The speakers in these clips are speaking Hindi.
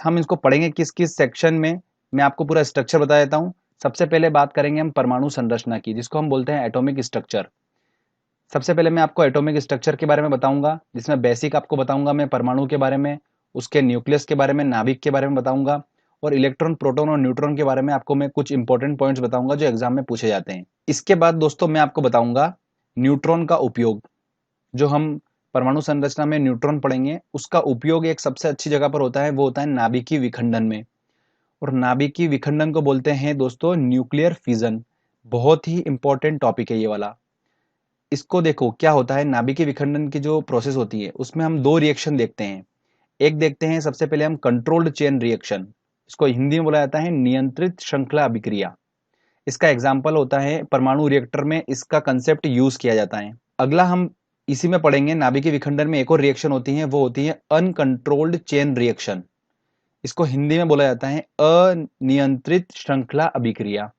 हम इसको पढ़ेंगे किस किस सेक्शन में, मैं आपको पूरा स्ट्रक्चर बता देता हूँ। सबसे पहले बात करेंगे हम परमाणु संरचना की, जिसको हम बोलते हैं एटॉमिक स्ट्रक्चर। सबसे पहले मैं आपको एटॉमिक स्ट्रक्चर के बारे में बताऊंगा, जिसमें बेसिक आपको बताऊंगा मैं परमाणु के बारे में, उसके न्यूक्लियस के बारे में, नाभिक के बारे में बताऊंगा, और इलेक्ट्रॉन, प्रोटॉन और न्यूट्रॉन के बारे में आपको मैं कुछ इंपॉर्टेंट पॉइंट्स बताऊंगा जो एग्जाम में पूछे जाते हैं। इसके बाद दोस्तों मैं आपको बताऊंगा न्यूट्रॉन का उपयोग। जो हम परमाणु संरचना में न्यूट्रॉन पढ़ेंगे, उसका उपयोग एक सबसे अच्छी जगह पर होता है, वो होता है नाभिकीय विखंडन में। और नाभिकीय विखंडन को बोलते हैं दोस्तों न्यूक्लियर फिजन। बहुत ही इंपॉर्टेंट टॉपिक है ये वाला। इसको देखो क्या होता है, नाभिकीय विखंडन की जो प्रोसेस होती है उसमें हम दो रिएक्शन देखते हैं। एक देखते हैं सबसे पहले हम कंट्रोल्ड चेन रिएक्शन, इसको हिंदी में बोला जाता है नियंत्रित श्रृंखला अभिक्रिया। इसका एग्जाम्पल होता है परमाणु रिएक्टर में, इसका कंसेप्ट यूज किया जाता है। अगला हम इसी में पढ़ेंगे, नाभिकीय विखंडन में एक और रिएक्शन होती है, वो होती है अनकंट्रोल्ड चेन रिएक्शन। इसको हिंदी में बोला जाता है अनियंत्रित श्रृंखला अभिक्रिया।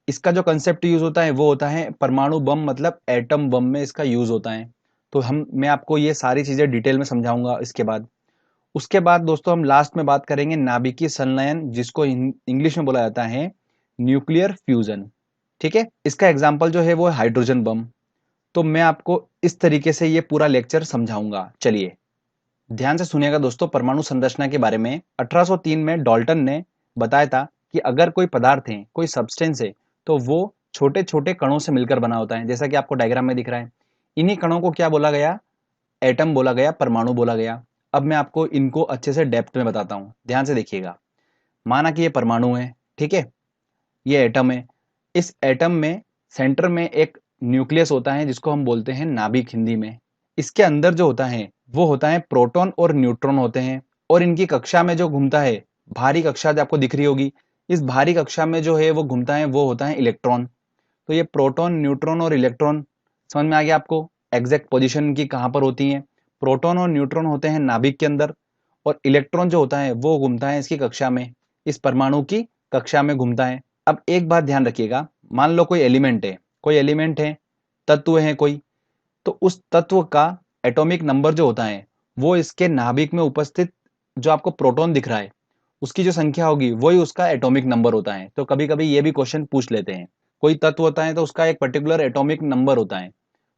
इसका जो कंसेप्ट यूज होता है वो होता है परमाणु बम, मतलब एटम बम में इसका यूज होता है। तो मैं आपको ये सारी चीजें डिटेल में समझाऊंगा इसके बाद। उसके बाद दोस्तों हम लास्ट में बात करेंगे नाभिकीय संलयन, जिसको इंग्लिश में बोला जाता है न्यूक्लियर फ्यूजन। ठीक है, इसका एग्जाम्पल जो है वो है हाइड्रोजन बम। तो मैं आपको इस तरीके से ये पूरा लेक्चर समझाऊंगा। चलिए ध्यान से सुनिएगा दोस्तों। परमाणु संरचना के बारे में 1803 में डाल्टन ने बताया था कि अगर कोई पदार्थ है, कोई सब्सटेंस है, तो वो छोटे छोटे कणों से मिलकर बना होता है, जैसा कि आपको डायग्राम में दिख रहा है। इन्हीं कणों को क्या बोला गया, एटम बोला गया, परमाणु बोला गया। अब मैं आपको इनको अच्छे से डेप्थ में बताता हूं, ध्यान से देखिएगा। माना कि ये परमाणु है, ठीक है, ये एटम है। इस एटम में सेंटर में एक न्यूक्लियस होता है, जिसको हम बोलते हैं नाभिक हिंदी में। इसके अंदर जो होता है वो होता है प्रोटॉन और न्यूट्रॉन होते हैं। और इनकी कक्षा में जो घूमता है, भारी कक्षा जो आपको दिख रही होगी, इस भारी कक्षा में जो है वो घूमता है, वो होता है इलेक्ट्रॉन। तो ये प्रोटॉन, न्यूट्रॉन और इलेक्ट्रॉन समझ में आ गया आपको, एग्जैक्ट पोजीशन की कहां पर होती है। प्रोटॉन और न्यूट्रॉन होते हैं नाभिक के अंदर, और इलेक्ट्रॉन जो होता है वो घूमता है इसकी कक्षा में, इस परमाणु की कक्षा में घूमता है। अब एक बात ध्यान रखिएगा, मान लो कोई एलिमेंट है, कोई एलिमेंट है, तत्व है कोई, तो उस तत्व का एटॉमिक नंबर जो होता है वो इसके नाभिक में उपस्थित जो आपको प्रोटॉन दिख रहा है उसकी जो संख्या होगी वही उसका एटॉमिक नंबर होता है। तो कभी कभी ये भी क्वेश्चन पूछ लेते हैं, कोई तत्व होता है तो उसका एक पर्टिकुलर एटॉमिक नंबर होता है,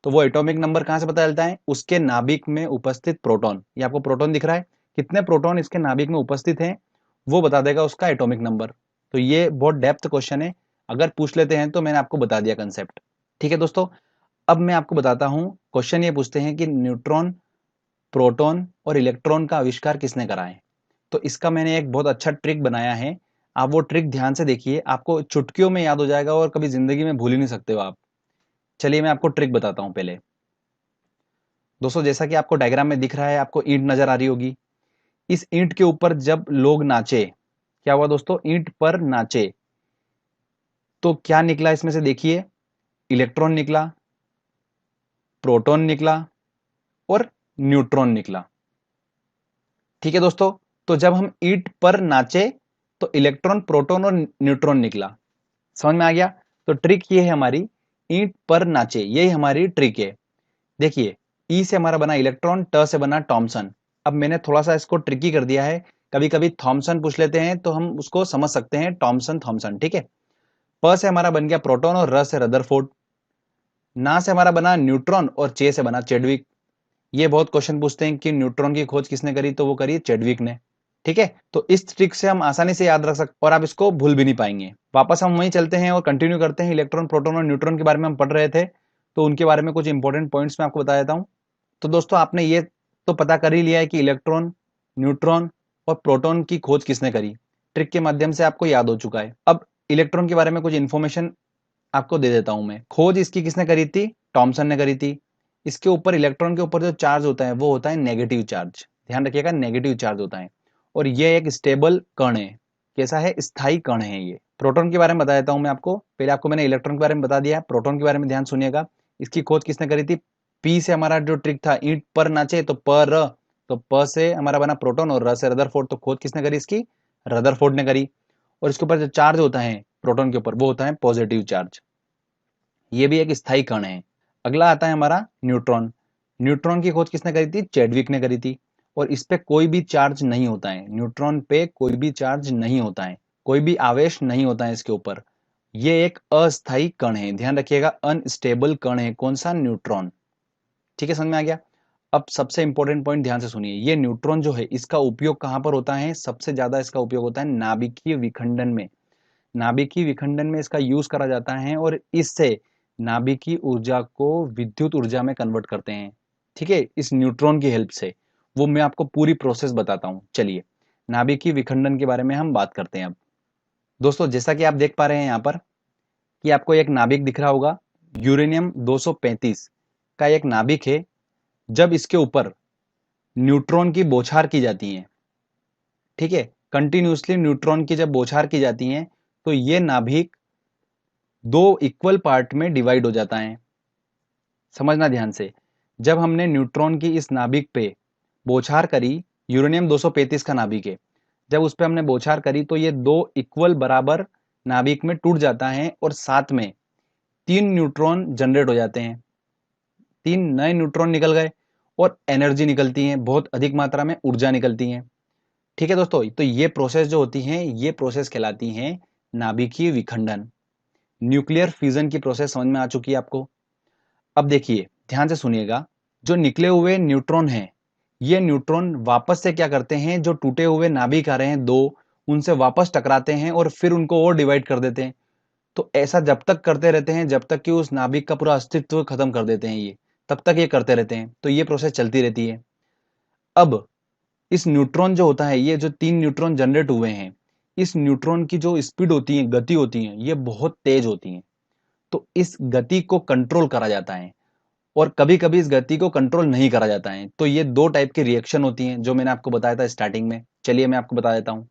तो वो एटॉमिक नंबर कहां से पता चलता है, उसके नाभिक में उपस्थित प्रोटॉन। ये आपको प्रोटॉन दिख रहा है, कितने प्रोटॉन इसके नाभिक में उपस्थित हैं वो बता देगा उसका एटॉमिक नंबर। तो ये बहुत डेप्थ क्वेश्चन है, अगर पूछ लेते हैं तो मैंने आपको बता दिया कंसेप्ट। ठीक है दोस्तों, अब मैं आपको बताता हूं। क्वेश्चन ये पूछते हैं कि न्यूट्रॉन, प्रोटॉन और इलेक्ट्रॉन का आविष्कार किसने करा है। तो इसका मैंने एक बहुत अच्छा ट्रिक बनाया है, आप वो ट्रिक ध्यान से देखिए, आपको चुटकियों में याद हो जाएगा और कभी जिंदगी में भूल ही नहीं सकते हो आप। चलिए मैं आपको ट्रिक बताता हूं पहले। दोस्तों जैसा कि आपको डायग्राम में दिख रहा है, आपको ईंट नजर आ रही होगी। इस ईंट के ऊपर जब लोग नाचे, क्या हुआ दोस्तों, ईंट पर नाचे, तो क्या निकला इसमें से, देखिए इलेक्ट्रॉन निकला, प्रोटॉन निकला और न्यूट्रॉन निकला। ठीक है दोस्तों, तो जब हम ईंट पर नाचे तो इलेक्ट्रॉन, प्रोटॉन और न्यूट्रॉन निकला। समझ में आ गया। तो ट्रिक ये है हमारी, ईंट पर नाचे, यही हमारी ट्रिक है। देखिए ई से हमारा बना इलेक्ट्रॉन, ट से बना टॉमसन। अब मैंने थोड़ा सा इसको ट्रिकी कर दिया है, कभी कभी थॉमसन पूछ लेते हैं तो हम उसको समझ सकते हैं टॉमसन थॉमसन। ठीक है, प से हमारा बन गया प्रोटॉन और र से रदरफोर्ड, ना से हमारा बना न्यूट्रॉन और चे से बना चेडविक। ये बहुत क्वेश्चन पूछते हैं कि न्यूट्रॉन की खोज किसने करी, तो वो करी चेडविक ने। ठीक है, तो इस ट्रिक से हम आसानी से याद रख सकते और आप इसको भूल भी नहीं पाएंगे। वापस हम वहीं चलते हैं और कंटिन्यू करते हैं। इलेक्ट्रॉन, प्रोटॉन और न्यूट्रॉन के बारे में हम पढ़ रहे थे, तो उनके बारे में कुछ इंपॉर्टेंट पॉइंट्स मैं आपको बता देता हूं। तो दोस्तों आपने ये तो पता कर ही लिया है कि इलेक्ट्रॉन, न्यूट्रॉन और प्रोटॉन की खोज किसने करी, ट्रिक के माध्यम से आपको याद हो चुका है। अब इलेक्ट्रॉन के बारे में कुछ इंफॉर्मेशन आपको दे देता हूं मैं। खोज इसकी किसने करी थी, टॉमसन ने करी थी। इसके ऊपर, इलेक्ट्रॉन के ऊपर जो चार्ज होता है वो होता है नेगेटिव चार्ज, ध्यान रखिएगा नेगेटिव चार्ज होता है। और ये एक स्टेबल कण है, कैसा है, स्थायी कण है ये। प्रोटॉन के बारे में बता देता हूं मैं आपको, पहले आपको मैंने इलेक्ट्रॉन के बारे में बता दिया, प्रोटॉन के बारे में ध्यान सुनिएगा। इसकी खोज किसने करी थी, पी से हमारा जो ट्रिक था, ईंट पर नाचे तो पर, तो प से हमारा बना प्रोटॉन और र से रदरफोर्ड, तो खोज किसने करी इसकी, रदरफोर्ड ने करी। और इसके ऊपर जो चार्ज होता है प्रोटॉन के ऊपर वो होता है पॉजिटिव चार्ज, ये भी एक स्थायी कण है। अगला आता है हमारा न्यूट्रॉन। न्यूट्रॉन की खोज किसने करी थी, चेडविक ने करी थी। और इस पे कोई भी चार्ज नहीं होता है, न्यूट्रॉन पे कोई भी चार्ज नहीं होता है, कोई भी आवेश नहीं होता है इसके ऊपर। ये एक अस्थायी कण है, ध्यान रखिएगा, अनस्टेबल कण है। कौन सा? न्यूट्रॉन। ठीक है, समझ में आ गया। अब सबसे इंपॉर्टेंट पॉइंट ध्यान से सुनिए, ये न्यूट्रॉन जो है इसका उपयोग कहां पर होता है? सबसे ज्यादा इसका उपयोग होता है नाभिकीय विखंडन में। नाभिकीय विखंडन में इसका यूज करा जाता है और इससे नाभिकीय ऊर्जा को विद्युत ऊर्जा में कन्वर्ट करते हैं। ठीक है, इस न्यूट्रॉन की हेल्प से। वो मैं आपको पूरी प्रोसेस बताता हूं। चलिए, नाभिकीय विखंडन के बारे में हम बात करते हैं अब। दोस्तों, जैसा कि आप देख पा रहे हैं यहाँ पर कि आपको एक नाभिक दिख रहा होगा, यूरेनियम 235 का एक नाभिक है। जब इसके ऊपर न्यूट्रॉन की बौछार की जाती है, ठीक है, कंटिन्यूसली न्यूट्रॉन की जब बौछार की जाती है, तो ये नाभिक दो इक्वल पार्ट में डिवाइड हो जाता है। समझना ध्यान से, जब हमने न्यूट्रॉन की इस नाभिक पे बौछार करी, यूरेनियम 235 का नाभिक है, जब उस पे हमने बौछार करी तो ये दो इक्वल बराबर नाभिक में टूट जाता है और साथ में 3 न्यूट्रॉन जनरेट हो जाते हैं। 3 नए न्यूट्रॉन निकल गए और एनर्जी निकलती है, बहुत अधिक मात्रा में ऊर्जा निकलती है। ठीक है दोस्तों, तो ये प्रोसेस जो होती है, ये प्रोसेस कहलाती है नाभिकीय विखंडन। न्यूक्लियर फ्यूजन की प्रोसेस समझ में आ चुकी है आपको। अब देखिए, ध्यान से सुनिएगा, जो निकले हुए न्यूट्रॉन हैं, ये न्यूट्रॉन वापस से क्या करते हैं, जो टूटे हुए नाभिक आ रहे हैं दो, उनसे वापस टकराते हैं और फिर उनको और डिवाइड कर देते हैं। तो ऐसा जब तक करते रहते हैं जब तक कि उस नाभिक का पूरा अस्तित्व खत्म कर देते हैं, ये तब तक ये करते रहते हैं। तो ये प्रोसेस चलती रहती है। अब इस न्यूट्रॉन जो होता है, ये जो 3 न्यूट्रॉन जनरेट हुए हैं, इस न्यूट्रॉन की जो स्पीड होती है, गति होती है, ये बहुत तेज होती है। तो इस गति को कंट्रोल करा जाता है और कभी कभी इस गति को कंट्रोल नहीं करा जाता है। तो ये दो टाइप की रिएक्शन होती हैं जो मैंने आपको बताया था स्टार्टिंग में। चलिए मैं आपको बता देता हूं।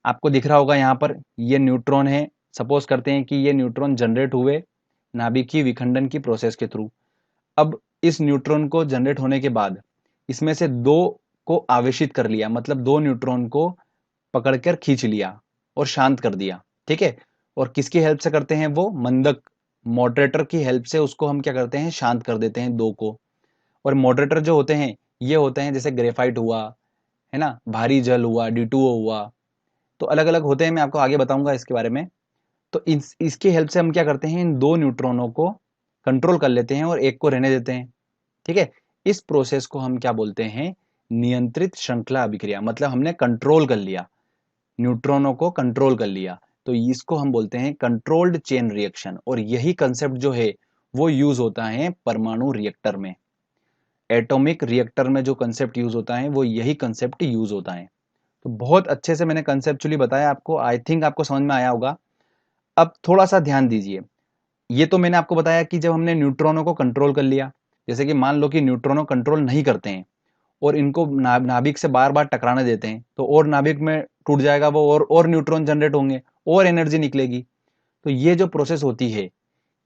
आपको दिख रहा होगा यहाँ पर, ये न्यूट्रॉन है। सपोज करते हैं कि ये न्यूट्रॉन जनरेट हुए नाभिकीय विखंडन की प्रोसेस के थ्रू। अब इस न्यूट्रॉन को जनरेट होने के बाद इसमें से दो को आवेशित कर लिया, मतलब 2 न्यूट्रॉन को पकड़कर खींच लिया और शांत कर दिया। ठीक है, और किसकी हेल्प से करते हैं? वो मंदक मॉडरेटर की हेल्प से उसको हम क्या करते हैं? शांत कर देते हैं दो को। और मॉडरेटर जो होते हैं, ये होते हैं जैसे ग्रेफाइट हुआ, है ना, भारी जल हुआ, D2O हुआ, तो अलग अलग होते हैं। मैं आपको आगे बताऊंगा इसके बारे में। तो इसकी हेल्प से हम क्या करते हैं? इन दो न्यूट्रॉनों को कंट्रोल कर लेते हैं और एक को रहने देते हैं। ठीक है, इस प्रोसेस को हम क्या बोलते हैं? नियंत्रित श्रृंखला अभिक्रिया। मतलब हमने कंट्रोल कर लिया, न्यूट्रॉनों को कंट्रोल कर लिया, तो इसको हम बोलते हैं कंट्रोल्ड चेन रिएक्शन। और यही कंसेप्ट जो है वो यूज होता है परमाणु रिएक्टर में। एटॉमिक रिएक्टर में जो कंसेप्ट यूज होता है वो यही कंसेप्ट यूज होता है। तो बहुत अच्छे से मैंने कंसेप्चुअली बताया आपको, आई थिंक आपको समझ में आया होगा। अब थोड़ा सा ध्यान दीजिए, ये तो मैंने आपको बताया कि जब हमने न्यूट्रॉनों को कंट्रोल कर लिया, जैसे कि मान लो कि न्यूट्रॉनों कंट्रोल नहीं करते हैं और इनको नाभिक से बार बार टकराने देते हैं, तो और नाभिक में टूट जाएगा वो, और न्यूट्रॉन जनरेट होंगे और एनर्जी निकलेगी। तो ये जो प्रोसेस होती है,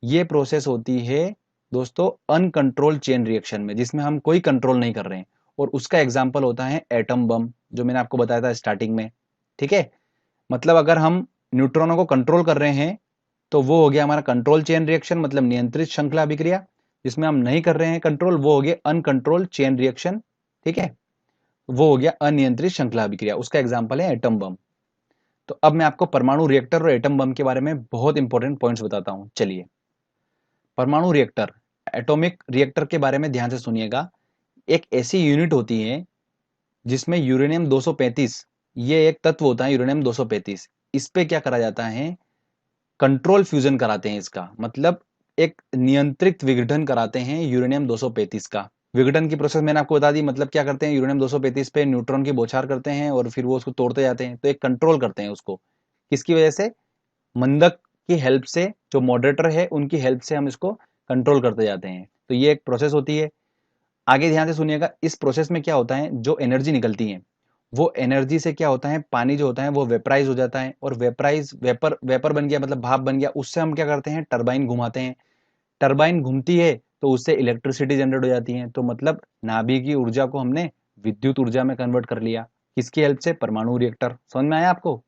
ये प्रोसेस होती है दोस्तों अनकंट्रोल्ड चेन रिएक्शन में, जिसमें हम कोई कंट्रोल नहीं कर रहे हैं। और उसका एग्जाम्पल होता है एटम बम, जो मैंने आपको बताया था स्टार्टिंग में। ठीक है, मतलब अगर हम न्यूट्रॉनों को कंट्रोल कर रहे हैं तो वो हो गया हमारा कंट्रोल चेन रिएक्शन, मतलब नियंत्रित श्रृंखला अभिक्रिया। जिसमें हम नहीं कर रहे हैं कंट्रोल, वो हो गया अनकंट्रोल्ड चेन रिएक्शन। ठीक है, वो हो गया अनियंत्रित श्रृंखला अभिक्रिया, उसका एग्जाम्पल है एटम बम। तो अब मैं आपको परमाणु रिएक्टर और एटम बम के बारे में बहुत इंपॉर्टेंट पॉइंट्स बताता हूं। चलिए, परमाणु रिएक्टर, एटॉमिक रिएक्टर के बारे में ध्यान से सुनिएगा। एक ऐसी यूनिट होती है जिसमें यूरेनियम 235, ये एक तत्व होता है यूरेनियम 235। इस पे क्या करा जाता है? कंट्रोल फ्यूजन कराते हैं इसका, मतलब एक नियंत्रित विघटन कराते हैं यूरेनियम 235 का। विघटन की प्रोसेस मैंने आपको बता दी, मतलब क्या करते हैं? यूरेनियम 235 पे न्यूट्रॉन की बौछार करते हैं और फिर वो उसको तोड़ते जाते हैं। तो एक कंट्रोल करते हैं उसको, किसकी वजह से? मंदक की हेल्प से, जो मॉडरेटर है उनकी हेल्प से हम इसको कंट्रोल करते जाते हैं। तो ये एक प्रोसेस होती है। आगे ध्यान से सुनिएगा, इस प्रोसेस में क्या होता है? जो एनर्जी निकलती है, वो एनर्जी से क्या होता है? पानी जो होता है वो वेपराइज हो जाता है, और वेपराइज वेपर वेपर बन गया, मतलब भाप बन गया। उससे हम क्या करते हैं? टरबाइन घुमाते हैं। टरबाइन घूमती है तो उससे इलेक्ट्रिसिटी जनरेट हो जाती है। तो मतलब नाभिक की ऊर्जा को हमने विद्युत ऊर्जा में कन्वर्ट कर लिया। किसकी हेल्प से? परमाणु रिएक्टर। समझ में आया आपको?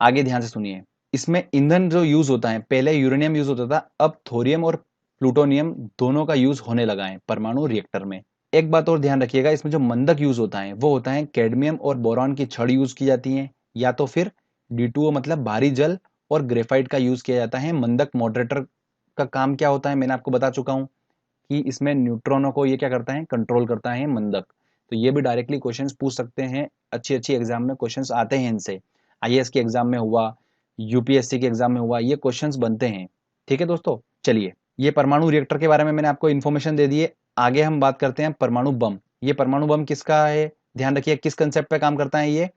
आगे ध्यान से सुनिए, इसमें ईंधन जो यूज होता है, पहले यूरेनियम यूज होता था, अब थोरियम और प्लूटोनियम दोनों का यूज होने लगा है परमाणु रिएक्टर में। एक बात और ध्यान रखिएगा, इसमें जो मंदक यूज होता है वो होता है कैडमियम और बोरॉन की छड़ यूज की जाती है, या तो फिर D2O मतलब भारी जल और ग्रेफाइट का यूज किया जाता है। मंदक मॉडरेटर का काम क्या होता है मैंने आपको बता चुका हूँ कि इसमें न्यूट्रॉनों को ये क्या करता है, कंट्रोल करता है मंदक। तो ये भी डायरेक्टली क्वेश्चंस पूछ सकते हैं, अच्छी अच्छी एग्जाम में क्वेश्चंस आते हैं इनसे। IAS के एग्जाम में हुआ, UPSC के एग्जाम में हुआ, ये क्वेश्चंस बनते हैं। ठीक है दोस्तों, चलिए ये परमाणु रिएक्टर के बारे में मैंने आपको इन्फॉर्मेशन दे दी है। आगे हम बात करते हैं परमाणु बम। ये परमाणु बम किसका है, ध्यान रखिए किस कंसेप्ट पे काम करता है ये,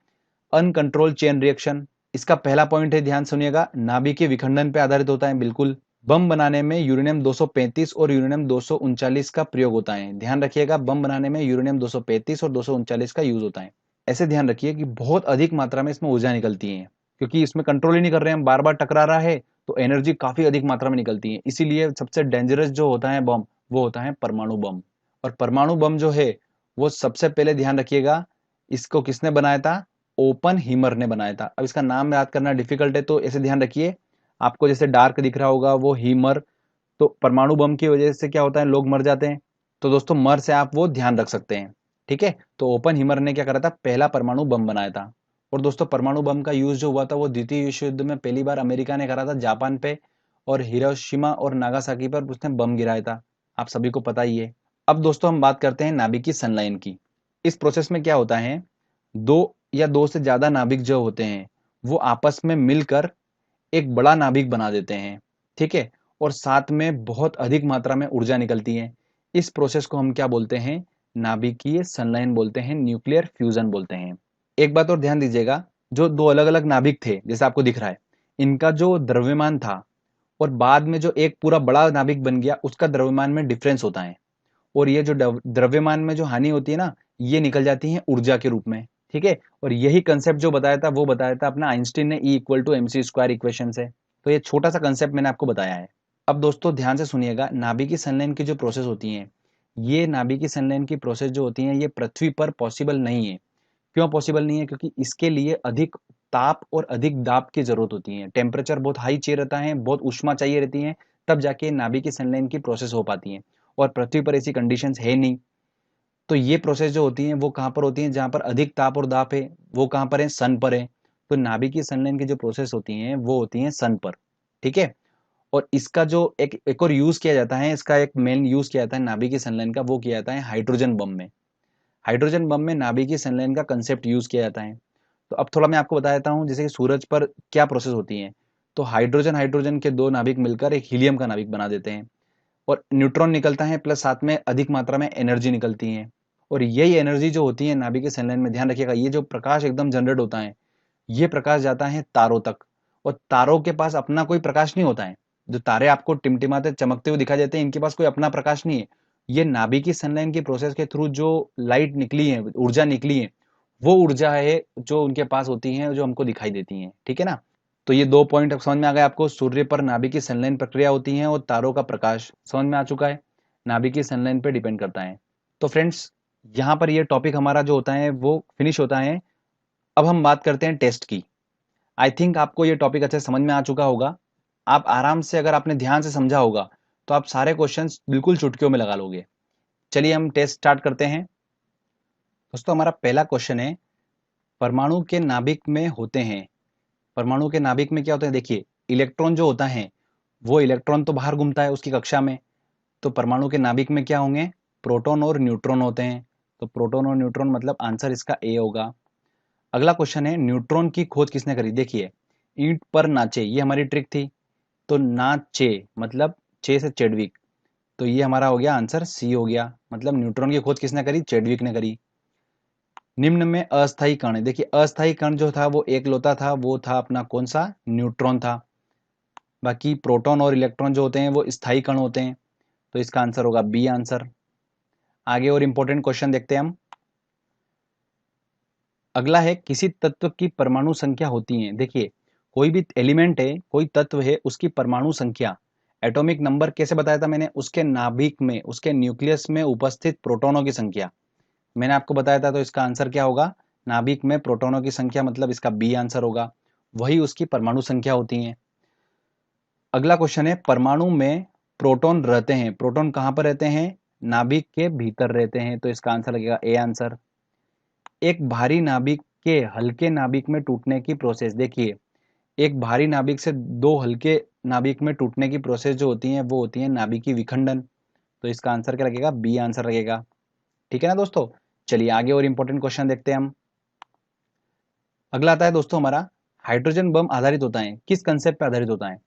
अनकंट्रोल चेन रिएक्शन। इसका पहला पॉइंट है, ध्यान सुनिएगा, नाभिकीय विखंडन पे आधारित होता है। बिल्कुल, बम बनाने में यूरेनियम 235 और यूरेनियम 239 का प्रयोग होता है। ध्यान रखिएगा, बम बनाने में यूरेनियम 235 और 239 का यूज होता है। ऐसे ध्यान रखिए कि बहुत अधिक मात्रा में इसमें ऊर्जा निकलती है, क्योंकि इसमें कंट्रोल ही नहीं कर रहे हैं हम, बार बार टकरा रहा है, तो एनर्जी काफी अधिक मात्रा में निकलती है। इसीलिए सबसे डेंजरस जो होता है बम, वो होता है परमाणु बम। और परमाणु बम जो है वो सबसे पहले ध्यान रखिएगा, इसको किसने बनाया था, ओपन हीमर ने बनाया था। अब इसका नाम याद करना डिफिकल्ट है, तो ऐसे ध्यान रखिए, आपको जैसे डार्क दिख रहा होगा वो हीमर, तो परमाणु बम की वजह से क्या होता है, लोग मर जाते हैं। तो दोस्तों मर से आप वो ध्यान रख सकते हैं। ठीक है, तो ओपन हीमर ने क्या करा था, पहला परमाणु बम बनाया था। और दोस्तों परमाणु बम का यूज जो हुआ था वो द्वितीय विश्व युद्ध में पहली बार अमेरिका ने करा था जापान पे, और हिरोशिमा और नागासाकी पर उसने बम गिराया था, आप सभी को पता ही है। अब दोस्तों हम बात करते हैं नाभिकीय संलयन की। इस प्रोसेस में क्या होता है, दो या दो से ज्यादा नाभिक जो होते हैं वो आपस में मिलकर एक बड़ा नाभिक बना देते हैं। ठीक है, और साथ में बहुत अधिक मात्रा में ऊर्जा निकलती है। इस प्रोसेस को हम क्या बोलते हैं, नाभिकीय संलयन बोलते हैं, न्यूक्लियर फ्यूजन बोलते हैं। एक बात और ध्यान दीजिएगा, जो दो अलग अलग नाभिक थे जैसे आपको दिख रहा है, इनका जो द्रव्यमान था और बाद में जो एक पूरा बड़ा नाभिक बन गया उसका द्रव्यमान में डिफरेंस होता है। और ये जो द्रव्यमान में जो हानि होती है ना, ये निकल जाती है ऊर्जा के रूप में। ठीक है, और यही कंसेप्ट जो बताया था वो बताया था अपना आइंस्टीन ने E=mc² इक्वेशन से। तो ये छोटा सा कंसेप्ट मैंने आपको बताया है। अब दोस्तों ध्यान से सुनिएगा, नाभिकीय संलयन की जो प्रोसेस होती है, ये नाभिकीय संलयन की प्रोसेस जो होती है ये पृथ्वी पर पॉसिबल नहीं है। क्यों पॉसिबल नहीं है, क्योंकि इसके लिए अधिक ताप और अधिक दाब की जरूरत होती है, टेम्परेचर बहुत हाई चाहिए रहता है, बहुत उष्मा चाहिए रहती है, तब जाके नाभिकीय संलयन की प्रोसेस हो पाती है। और पृथ्वी पर ऐसी कंडीशंस है नहीं। तो ये प्रोसेस जो होती है वो कहाँ पर होती है, जहाँ पर अधिक ताप और दाब है, वो कहाँ पर है, सन पर है। तो नाभिकीय संलयन की जो प्रोसेस होती है वो होती है सन पर। ठीक है, और इसका जो एक और यूज किया जाता है, इसका एक मेन यूज किया जाता है नाभिकीय संलयन का, वो किया जाता है हाइड्रोजन बम में। हाइड्रोजन बम में नाभिकीय संलयन का कंसेप्ट यूज किया जाता है। तो अब थोड़ा मैं आपको बता देता हूँ, जैसे कि सूरज पर क्या प्रोसेस होती है। तो हाइड्रोजन हाइड्रोजन के दो नाभिक मिलकर एक हीलियम का नाभिक बना देते हैं, और न्यूट्रॉन निकलता है प्लस साथ में अधिक मात्रा में एनर्जी निकलती है। और यही एनर्जी जो होती है नाभिकीय संलयन में, ध्यान रखिएगा, ये जो प्रकाश एकदम जनरेट होता है, ये प्रकाश जाता है तारों तक। और तारों के पास अपना कोई प्रकाश नहीं होता है। जो तारे आपको टिमटिमाते चमकते हुए दिखाई देते हैं, इनके पास कोई अपना प्रकाश नहीं है। ये नाभिकीय संलयन की प्रोसेस के थ्रू जो लाइट निकली है, ऊर्जा निकली है, वो ऊर्जा है जो उनके पास होती है, जो हमको दिखाई देती है। ठीक है ना, तो ये दो पॉइंट समझ में आ गए आपको, सूर्य पर नाभिकीय संलयन प्रक्रिया होती है और तारों का प्रकाश समझ में आ चुका है, नाभिकीय संलयन पे डिपेंड करता है। तो फ्रेंड्स, यहाँ पर ये टॉपिक हमारा जो होता है वो फिनिश होता है। अब हम बात करते हैं टेस्ट की। आई थिंक आपको ये टॉपिक अच्छे समझ में आ चुका होगा। आप आराम से, अगर आपने ध्यान से समझा होगा, तो आप सारे क्वेश्चंस बिल्कुल चुटकियों में लगा लोगे। चलिए हम टेस्ट स्टार्ट करते हैं। दोस्तों हमारा पहला क्वेश्चन है, परमाणु के नाभिक में होते हैं, परमाणु के नाभिक में क्या होता है, देखिए इलेक्ट्रॉन जो होता है वो इलेक्ट्रॉन तो बाहर घूमता है उसकी कक्षा में, तो परमाणु के नाभिक में क्या होंगे, प्रोटॉन और न्यूट्रॉन होते हैं। तो प्रोटॉन और न्यूट्रॉन मतलब आंसर इसका ए होगा। अगला क्वेश्चन है, न्यूट्रॉन की खोज किसने करी, देखिए ईंट पर नाचे, ये हमारी ट्रिक थी। तो नाचे मतलब चे से चेडविक, तो ये हमारा हो गया आंसर सी हो गया, मतलब न्यूट्रॉन की खोज किसने करी, चेडविक ने करी। निम्न में अस्थायी कण है, देखिए अस्थायी कण जो था वो एक लौता था, वो था अपना कौन सा, न्यूट्रॉन था। बाकी प्रोटॉन और इलेक्ट्रॉन जो होते हैं वो स्थायी कण होते हैं, तो इसका आंसर होगा बी आंसर। आगे और इंपॉर्टेंट क्वेश्चन देखते हैं हम। अगला है, किसी तत्व की परमाणु संख्या होती है, देखिए कोई भी एलिमेंट है, कोई तत्व है, उसकी परमाणु संख्या, एटॉमिक नंबर कैसे बताया था मैंने, उसके नाभिक में, उसके न्यूक्लियस में उपस्थित प्रोटॉनों की संख्या मैंने आपको बताया था। तो इसका आंसर क्या होगा, नाभिक में प्रोटॉनों की संख्या, मतलब इसका बी आंसर होगा, वही उसकी परमाणु संख्या होती है। अगला क्वेश्चन है, परमाणु में प्रोटॉन रहते हैं, प्रोटॉन कहां पर रहते हैं, नाभिक के भीतर रहते हैं, तो इसका आंसर लगेगा ए आंसर। एक भारी नाभिक के हल्के नाभिक में टूटने की प्रोसेस, देखिए एक भारी नाभिक से दो हल्के नाभिक में टूटने की प्रोसेस जो होती है वो होती है नाभिकीय विखंडन। तो इसका आंसर क्या लगेगा, बी आंसर लगेगा। ठीक है ना दोस्तों। चलिए आगे और इंपॉर्टेंट क्वेश्चन देखते हैं हम। अगला आता है दोस्तों हमारा, हाइड्रोजन बम आधारित होता है, किस कंसेप्ट पे आधारित होता है?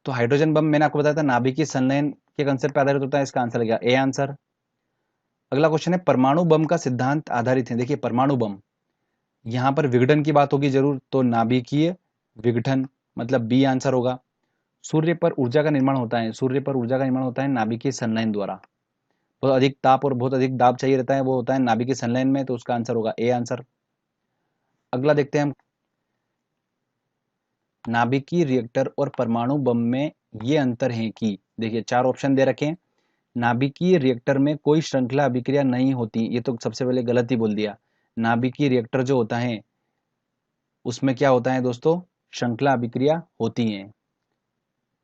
तो हाइड्रोजन बम मैंने आपको बताया था नाभिकीय संलयन के कंसेप्ट पे आधारित होता है, इसका आंसर लगेगा ए आंसर। अगला क्वेश्चन है, परमाणु बम का सिद्धांत आधारित है। देखिए परमाणु बम, यहाँ पर विघटन की बात होगी जरूर, तो नाभिकीय विघटन मतलब बी आंसर होगा। सूर्य पर ऊर्जा का निर्माण होता है, सूर्य पर ऊर्जा का निर्माण होता है नाभिकीय संलयन द्वारा। बहुत अधिक ताप और बहुत अधिक दाब चाहिए रहता है, वो होता है नाभिकीय संलयन में, तो उसका आंसर होगा ए आंसर। अगला देखते हैं हम, नाभिकीय रिएक्टर और परमाणु बम में ये अंतर है कि, देखिए चार ऑप्शन दे रखे हैं। नाभिकीय रिएक्टर में कोई श्रृंखला अभिक्रिया नहीं होती, ये तो सबसे पहले गलत ही बोल दिया। नाभिकीय रिएक्टर जो होता है उसमें क्या होता है दोस्तों, श्रृंखला अभिक्रिया होती है।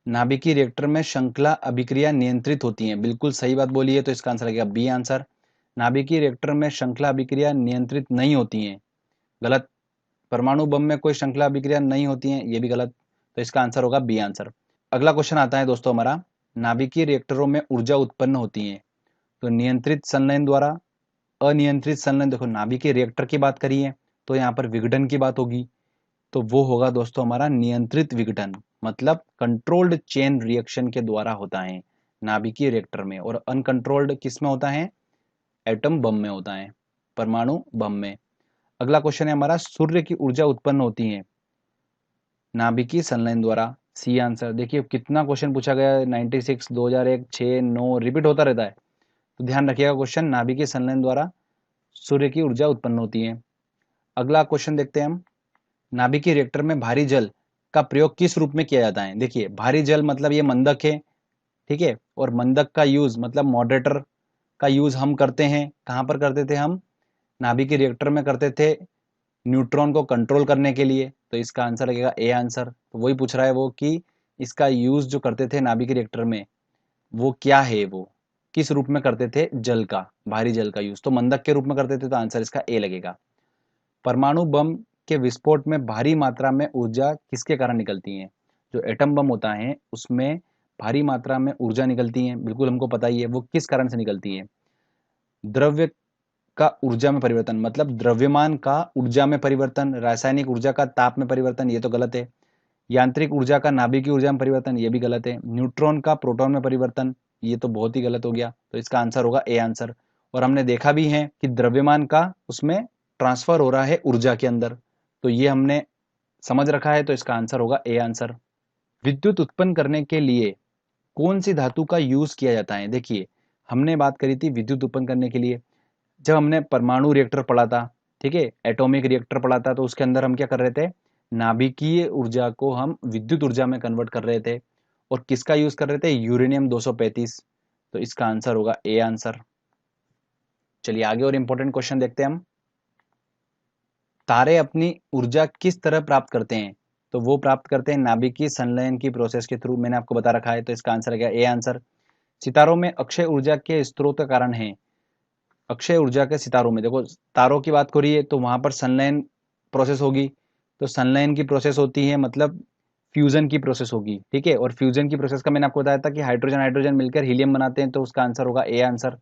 नाभिकीय रिएक्टर में श्रृंखला अभिक्रिया नियंत्रित होती है, बिल्कुल सही बात बोली है, तो इसका आंसर लगेगा बी आंसर। नाभिकीय रिएक्टर में श्रृंखला अभिक्रिया नियंत्रित नहीं होती है, गलत। परमाणु बम में कोई श्रृंखला अभिक्रिया नहीं होती है, ये भी गलत, तो इसका आंसर होगा बी आंसर। अगला क्वेश्चन आता है दोस्तों हमारा, नाभिकीय रिएक्टरों में ऊर्जा उत्पन्न होती है, तो नियंत्रित संलयन द्वारा, अनियंत्रित संलयन, देखो नाभिकीय रिएक्टर की बात करी है तो यहाँ पर विघटन की बात होगी, तो वो होगा दोस्तों हमारा नियंत्रित विघटन, मतलब कंट्रोल्ड चेन रिएक्शन के द्वारा होता है नाभिकीय रिएक्टर में, और अनकंट्रोल्ड किस में होता है, एटम बम में होता है, परमाणु बम में। अगला क्वेश्चन है हमारा, सूर्य की ऊर्जा उत्पन्न होती है नाभिकीय संलयन द्वारा, सी आंसर। देखिए कितना क्वेश्चन पूछा गया है, 96, 2001, 6, 9 रिपीट होता रहता है, तो ध्यान रखिएगा क्वेश्चन, नाभिकीय संलयन द्वारा सूर्य की ऊर्जा उत्पन्न होती है। अगला क्वेश्चन देखते हैं हम, नाभिकीय रिएक्टर में भारी जल का प्रयोग किस रूप में किया जाता है? देखिए भारी जल मतलब ये मंदक है, ठीक है, और मंदक का यूज मतलब मॉडरेटर का यूज हम करते हैं, कहां पर करते थे हम, नाभिकीय रिएक्टर में करते थे, न्यूट्रॉन को कंट्रोल करने के लिए, तो इसका आंसर लगेगा ए आंसर। तो वही पूछ रहा है वो कि इसका यूज जो करते थे नाभिकीय रिएक्टर में वो क्या है, वो किस रूप में करते थे, जल का, भारी जल का यूज, तो मंदक के रूप में करते थे, तो आंसर इसका ए लगेगा। परमाणु बम के विस्फोट में भारी मात्रा में ऊर्जा किसके कारण निकलती है? जो एटम बम होता है उसमें भारी मात्रा में ऊर्जा निकलती है, बिल्कुल हमको पता ही है, वो किस कारण से निकलती है? द्रव्य का ऊर्जा में परिवर्तन, मतलब द्रव्यमान का ऊर्जा में परिवर्तन, रासायनिक ऊर्जा का ताप में परिवर्तन, ये तो गलत है। यांत्रिक ऊर्जा का नाभिकीय ऊर्जा में परिवर्तन, ये भी गलत है। न्यूट्रॉन का प्रोटॉन में परिवर्तन, ये तो बहुत ही गलत हो गया, तो इसका आंसर होगा ए आंसर। और हमने देखा भी है कि द्रव्यमान का उसमें ट्रांसफर हो रहा है ऊर्जा के अंदर, तो ये हमने समझ रखा है, तो इसका आंसर होगा ए आंसर। विद्युत उत्पन्न करने के लिए कौन सी धातु का यूज किया जाता है? देखिए हमने बात करी थी विद्युत उत्पन्न करने के लिए, जब हमने परमाणु रिएक्टर पढ़ा था, ठीक है, एटॉमिक रिएक्टर पढ़ा था, तो उसके अंदर हम क्या कर रहे थे, नाभिकीय ऊर्जा को हम विद्युत ऊर्जा में कन्वर्ट कर रहे थे, और किसका यूज कर रहे थे, यूरेनियम 235, तो इसका आंसर होगा ए आंसर। चलिए आगे और इंपॉर्टेंट क्वेश्चन देखते हैं हम। तारे अपनी ऊर्जा किस तरह प्राप्त करते हैं? तो वो प्राप्त करते हैं नाभिकीय संलयन की प्रोसेस के थ्रू, मैंने आपको बता रखा है, तो इसका आंसर है ए आंसर। सितारों में अक्षय ऊर्जा के स्रोत का कारण है, अक्षय ऊर्जा के सितारों में, देखो तारों की बात करिए तो वहां पर संलयन प्रोसेस होगी, तो संलयन की प्रोसेस होती है मतलब फ्यूजन की प्रोसेस होगी, ठीक है, और फ्यूजन की प्रोसेस का मैंने आपको बताया था कि हाइड्रोजन हाइड्रोजन मिलकर हीलियम बनाते हैं, तो उसका आंसर होगा ए आंसर।